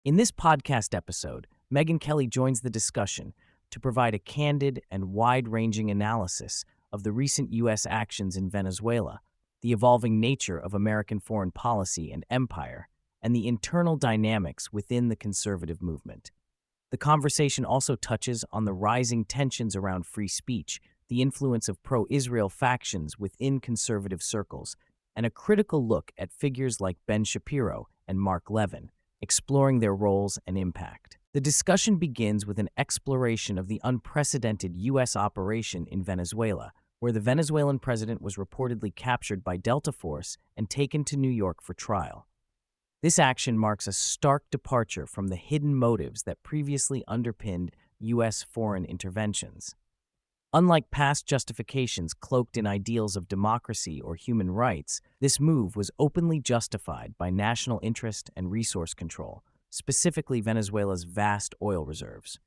In this podcast episode, Megyn Kelly joins the discussion to provide a candid and wide-ranging analysis of the recent U.S. actions in Venezuela, the evolving nature of American foreign policy and empire, and the internal dynamics within the conservative movement. The conversation also touches on the rising tensions around free speech, the influence of pro-Israel factions within conservative circles, and a critical look at figures like Ben Shapiro and Mark Levin, exploring their roles and impact. The discussion begins with an exploration of the unprecedented U.S. operation in Venezuela, where the Venezuelan president was reportedly captured by Delta Force and taken to New York for trial. This action marks a stark departure from the hidden motives that previously underpinned U.S. foreign interventions. Unlike past justifications cloaked in ideals of democracy or human rights, this move was openly justified by national interest and resource control, specifically Venezuela's vast oil reserves.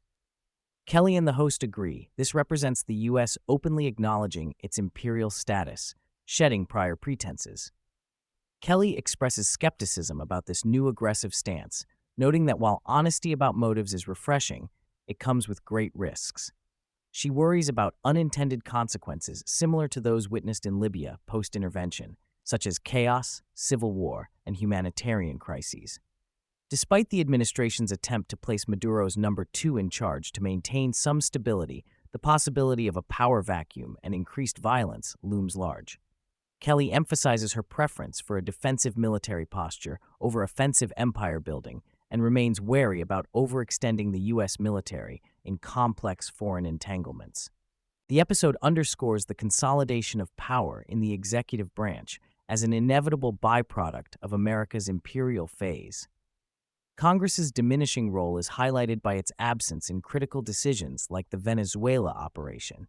Kelly and the host agree this represents the U.S. openly acknowledging its imperial status, shedding prior pretenses. Kelly expresses skepticism about this new aggressive stance, noting that while honesty about motives is refreshing, it comes with great risks. She worries about unintended consequences similar to those witnessed in Libya post-intervention, such as chaos, civil war, and humanitarian crises. Despite the administration's attempt to place Maduro's number 2 in charge to maintain some stability, the possibility of a power vacuum and increased violence looms large. Kelly emphasizes her preference for a defensive military posture over offensive empire building and remains wary about overextending the U.S. military in complex foreign entanglements. The episode underscores the consolidation of power in the executive branch as an inevitable byproduct of America's imperial phase. Congress's diminishing role is highlighted by its absence in critical decisions like the Venezuela operation.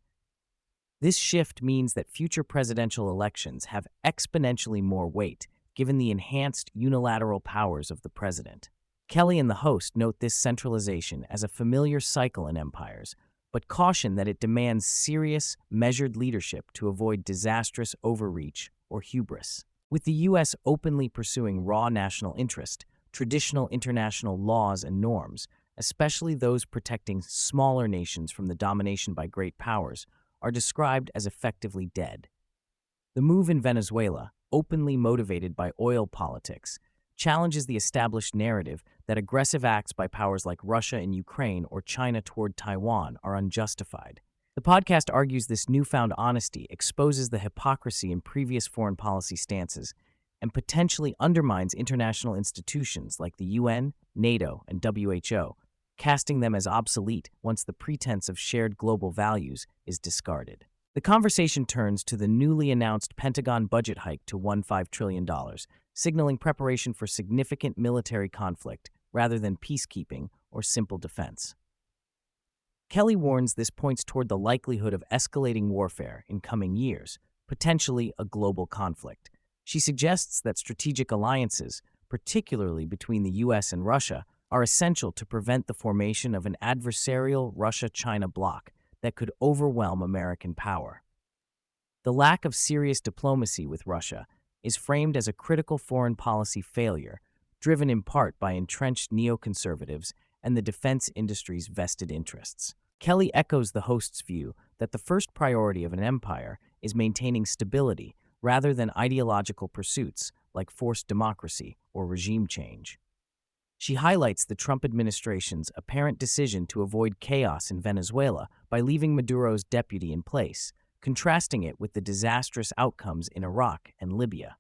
This shift means that future presidential elections have exponentially more weight, given the enhanced unilateral powers of the president. Kelly and the host note this centralization as a familiar cycle in empires, but caution that it demands serious, measured leadership to avoid disastrous overreach or hubris. With the U.S. openly pursuing raw national interest, traditional international laws and norms, especially those protecting smaller nations from the domination by great powers, are described as effectively dead. The move in Venezuela, openly motivated by oil politics, challenges the established narrative that aggressive acts by powers like Russia in Ukraine or China toward Taiwan are unjustified. The podcast argues this newfound honesty exposes the hypocrisy in previous foreign policy stances and potentially undermines international institutions like the UN, NATO, and WHO, casting them as obsolete once the pretense of shared global values is discarded. The conversation turns to the newly announced Pentagon budget hike to $15 trillion, signaling preparation for significant military conflict rather than peacekeeping or simple defense. Kelly warns this points toward the likelihood of escalating warfare in coming years, potentially a global conflict. She suggests that strategic alliances, particularly between the U.S. and Russia, are essential to prevent the formation of an adversarial Russia-China bloc that could overwhelm American power. The lack of serious diplomacy with Russia is framed as a critical foreign policy failure, driven in part by entrenched neoconservatives and the defense industry's vested interests. Kelly echoes the host's view that the first priority of an empire is maintaining stability rather than ideological pursuits like forced democracy or regime change. She highlights the Trump administration's apparent decision to avoid chaos in Venezuela by leaving Maduro's deputy in place, contrasting it with the disastrous outcomes in Iraq and Libya.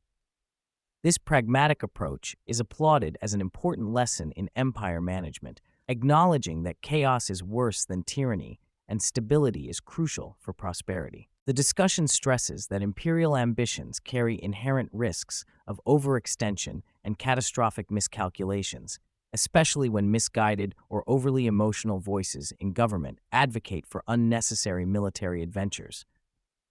This pragmatic approach is applauded as an important lesson in empire management, acknowledging that chaos is worse than tyranny and stability is crucial for prosperity. The discussion stresses that imperial ambitions carry inherent risks of overextension and catastrophic miscalculations, especially when misguided or overly emotional voices in government advocate for unnecessary military adventures.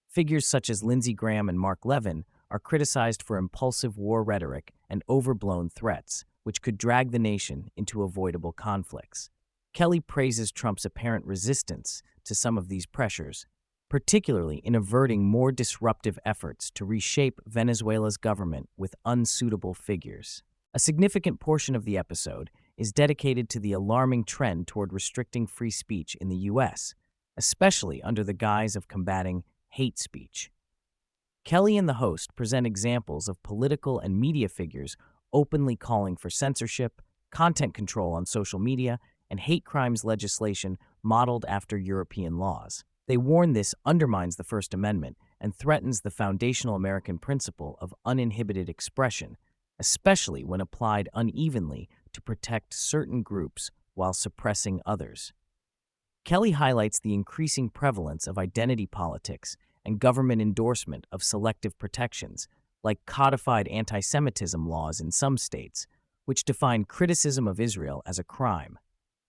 Figures such as Lindsey Graham and Mark Levin are criticized for impulsive war rhetoric and overblown threats, which could drag the nation into avoidable conflicts. Kelly praises Trump's apparent resistance to some of these pressures, particularly in averting more disruptive efforts to reshape Venezuela's government with unsuitable figures. A significant portion of the episode is dedicated to the alarming trend toward restricting free speech in the U.S., especially under the guise of combating hate speech. Kelly and the host present examples of political and media figures openly calling for censorship, content control on social media, and hate crimes legislation modeled after European laws. They warn this undermines the First Amendment and threatens the foundational American principle of uninhibited expression, especially when applied unevenly to protect certain groups while suppressing others. Kelly highlights the increasing prevalence of identity politics and government endorsement of selective protections, like codified anti-Semitism laws in some states, which define criticism of Israel as a crime.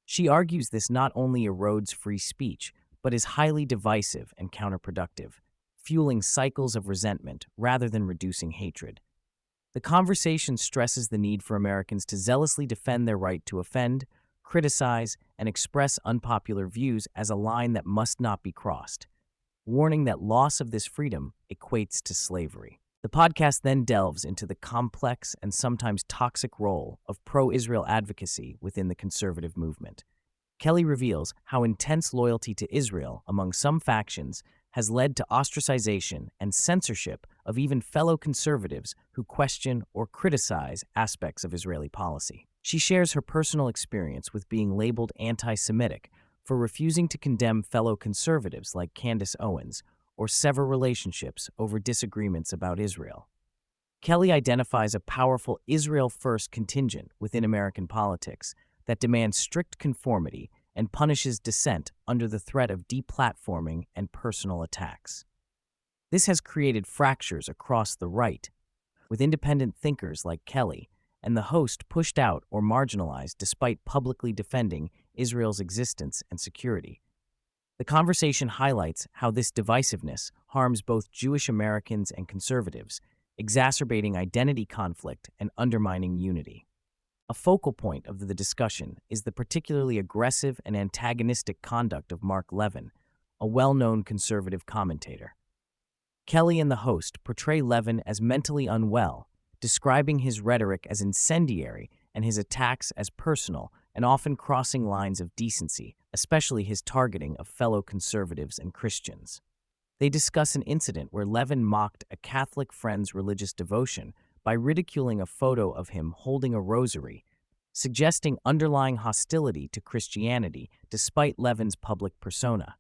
She argues this not only erodes free speech, but is highly divisive and counterproductive, fueling cycles of resentment rather than reducing hatred. The conversation stresses the need for Americans to zealously defend their right to offend, criticize, and express unpopular views as a line that must not be crossed, warning that loss of this freedom equates to slavery. The podcast then delves into the complex and sometimes toxic role of pro-Israel advocacy within the conservative movement. Kelly reveals how intense loyalty to Israel among some factions has led to ostracization and censorship of even fellow conservatives who question or criticize aspects of Israeli policy. She shares her personal experience with being labeled anti-Semitic for refusing to condemn fellow conservatives like Candace Owens or sever relationships over disagreements about Israel. Kelly identifies a powerful Israel-first contingent within American politics that demands strict conformity and punishes dissent under the threat of deplatforming and personal attacks. This has created fractures across the right, with independent thinkers like Kelly and the host pushed out or marginalized despite publicly defending Israel's existence and security. The conversation highlights how this divisiveness harms both Jewish Americans and conservatives, exacerbating identity conflict and undermining unity. A focal point of the discussion is the particularly aggressive and antagonistic conduct of Mark Levin, a well-known conservative commentator. Kelly and the host portray Levin as mentally unwell, describing his rhetoric as incendiary and his attacks as personal and often crossing lines of decency, especially his targeting of fellow conservatives and Christians. They discuss an incident where Levin mocked a Catholic friend's religious devotion by ridiculing a photo of him holding a rosary, suggesting underlying hostility to Christianity despite Levin's public persona.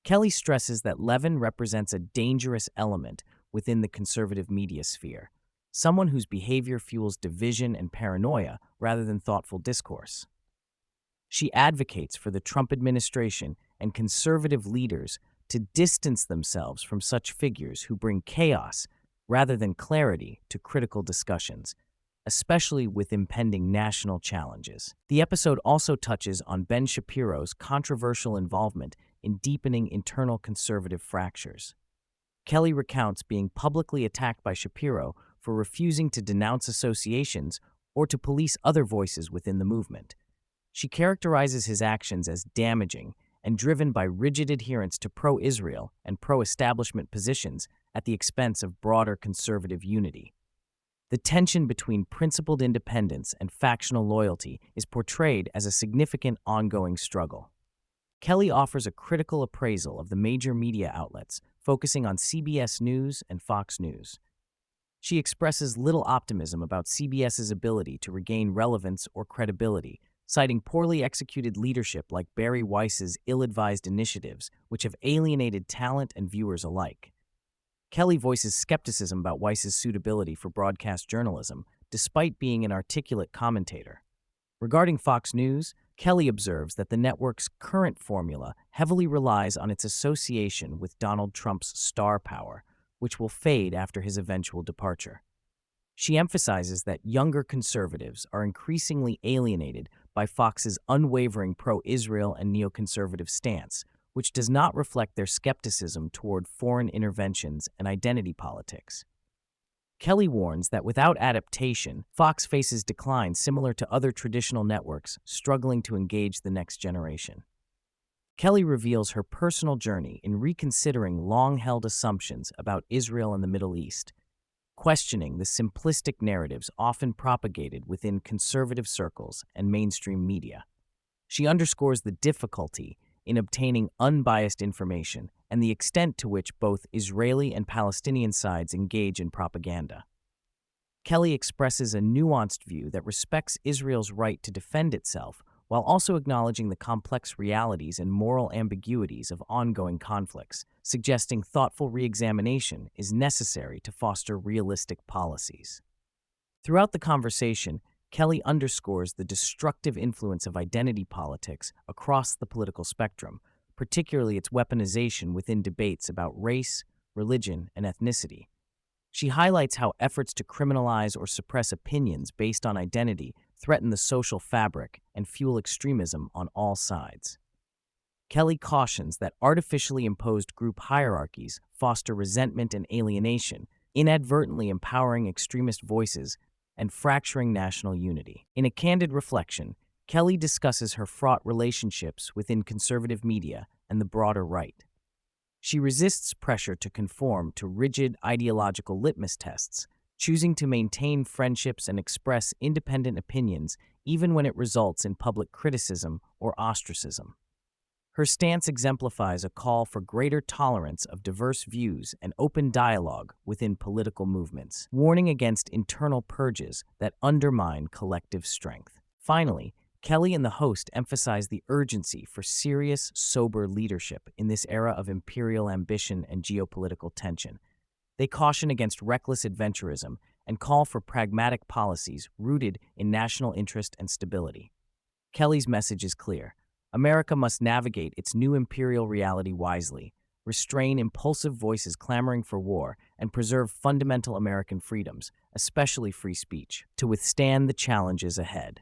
Kelly stresses that Levin represents a dangerous element within the conservative media sphere, someone whose behavior fuels division and paranoia rather than thoughtful discourse. She advocates for the Trump administration and conservative leaders to distance themselves from such figures who bring chaos rather than clarity to critical discussions, especially with impending national challenges. The episode also touches on Ben Shapiro's controversial involvement in deepening internal conservative fractures. Kelly recounts being publicly attacked by Shapiro for refusing to denounce associations or to police other voices within the movement. She characterizes his actions as damaging and driven by rigid adherence to pro-Israel and pro-establishment positions at the expense of broader conservative unity. The tension between principled independence and factional loyalty is portrayed as a significant ongoing struggle. Kelly offers a critical appraisal of the major media outlets, focusing on CBS News and Fox News. She expresses little optimism about CBS's ability to regain relevance or credibility, citing poorly executed leadership like Barry Weiss's ill-advised initiatives, which have alienated talent and viewers alike. Kelly voices skepticism about Weiss's suitability for broadcast journalism, despite being an articulate commentator. Regarding Fox News, Kelly observes that the network's current formula heavily relies on its association with Donald Trump's star power, which will fade after his eventual departure. She emphasizes that younger conservatives are increasingly alienated by Fox's unwavering pro-Israel and neoconservative stance, which does not reflect their skepticism toward foreign interventions and identity politics. Kelly warns that without adaptation, Fox faces decline similar to other traditional networks struggling to engage the next generation. Kelly reveals her personal journey in reconsidering long-held assumptions about Israel and the Middle East. questioning the simplistic narratives often propagated within conservative circles and mainstream media. She underscores the difficulty in obtaining unbiased information and the extent to which both Israeli and Palestinian sides engage in propaganda. Kelly expresses a nuanced view that respects Israel's right to defend itself while also acknowledging the complex realities and moral ambiguities of ongoing conflicts, suggesting thoughtful re-examination is necessary to foster realistic policies. Throughout the conversation, Kelly underscores the destructive influence of identity politics across the political spectrum, particularly its weaponization within debates about race, religion, and ethnicity. She highlights how efforts to criminalize or suppress opinions based on identity threaten the social fabric and fuel extremism on all sides. Kelly cautions that artificially imposed group hierarchies foster resentment and alienation, inadvertently empowering extremist voices and fracturing national unity. In a candid reflection, Kelly discusses her fraught relationships within conservative media and the broader right. She resists pressure to conform to rigid ideological litmus tests, choosing to maintain friendships and express independent opinions even when it results in public criticism or ostracism. Her stance exemplifies a call for greater tolerance of diverse views and open dialogue within political movements, warning against internal purges that undermine collective strength. Finally, Kelly and the host emphasize the urgency for serious, sober leadership in this era of imperial ambition and geopolitical tension. They caution against reckless adventurism and call for pragmatic policies rooted in national interest and stability. Kelly's message is clear. America must navigate its new imperial reality wisely, restrain impulsive voices clamoring for war, and preserve fundamental American freedoms, especially free speech, to withstand the challenges ahead.